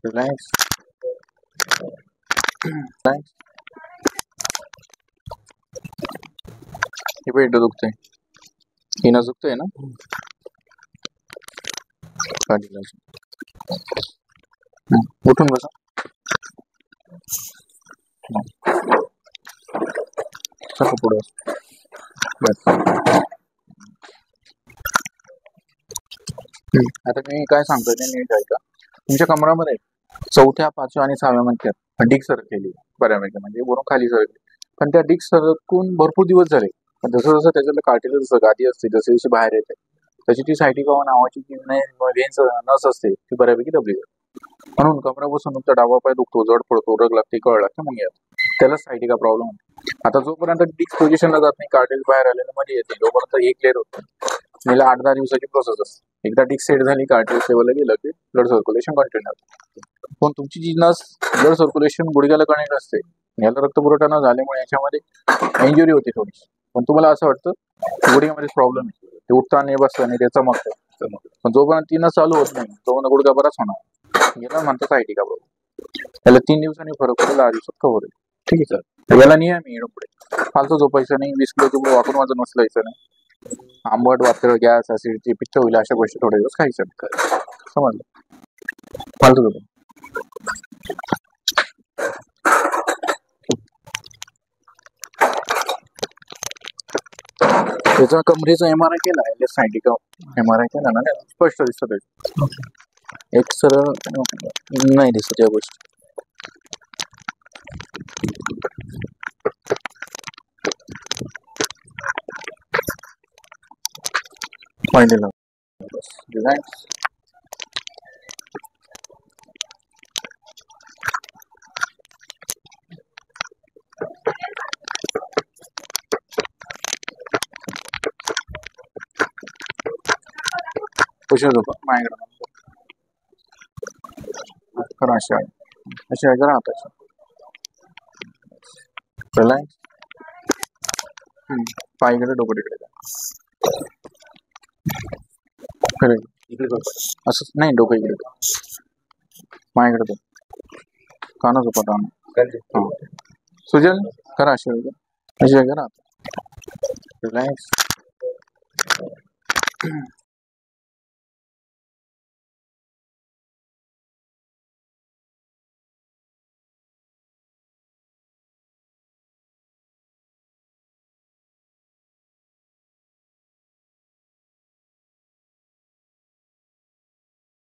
Relax relax. हे पेट दुखतंय, हिनं दुखतंय ना, काढीला उठून बसा. चला पुढे बस. आता मी काय सांगतो ते नीट ऐका. तुमच्या कमरामध्ये 4थ्या, 5व्या आणि 6व्या मणक्यात डिक सरकलेली बऱ्यापैकी, म्हणजे वरून खाली सरकली. पण त्या डिक सरकून भरपूर दिवस झाले. पण जसं जसं त्याच्यातलं कार्टिलेज जसं गादी असते जशी जशी बाहेर येते तशी ती सायटिका नावाची जी वेन्स नस असते ती बऱ्यापैकी दबली जाते. म्हणून कमरापासून तुमचा डावा पाय दुखतो, जड पडतो, रग लागते, कळ लागते, मग येतो. त्याला सायटिका प्रॉब्लेम होतो. आता जोपर्यंत डिक पोझिशनला जात नाही, कार्टिलेज बाहेर आलेलं मध्ये येते, जोपर्यंत हे क्लिअर होत नाही. मला 8-10 दिवसाची प्रोसेस असते. एकदा डिक सेट झाली, कार्टिलेज लेवलला गेलं की ब्लड सर्क्युलेशन कंटिन्यू होतं. पण तुमची जी नस ब्लड सर्क्युलेशन गुडघ्याला कनेक्ट असते, याला रक्तपुरवठा न झाल्यामुळे याच्यामध्ये इंजुरी होती थोडीशी. पण तुम्हाला असं वाटतं गुडघ्यामध्ये प्रॉब्लेम आहे, ते उठता नाही, बसता नाही, ते चमकतं. पण जोपर्यंत ती नस चालू होत नाही तोपर्यंत गुडघा बराच होणार. याला म्हणतात सायटिका प्रॉब्लेम. त्याला 3 दिवसांनी फरक पडेल, 10 दिवसात कव्हर होईल. ठीक आहे सर, याला नाही आहे मी पुढे फालतू झोपायचं नाही, 20 किलोची पुढे वाकून वाजून उचलायचं नाही, आंबट वातळ, गॅस, ऍसिडिटी, पित्त होईल अशा गोष्टी थोडे दिवस खायचं नाही. समजलं? फालतू झोप. त्याचा कमरेचा MRI केला आहे, सायटिका MRI केला ना, स्पष्ट दिसत. एक सरळ नाही दिसत या गोष्टी. पाहिलेलं रिलॅक्स. कशा झोपा माझ्याकडे खरं अशा आहे का राहत. रिलॅक्स. पायकडे डोकं तिकडे खरं इकडे असं नाही, डोकं इकडे माझ्याकडे काना झोपा काना. सुजल खरं अशा आहे का राहत. रिलॅक्स.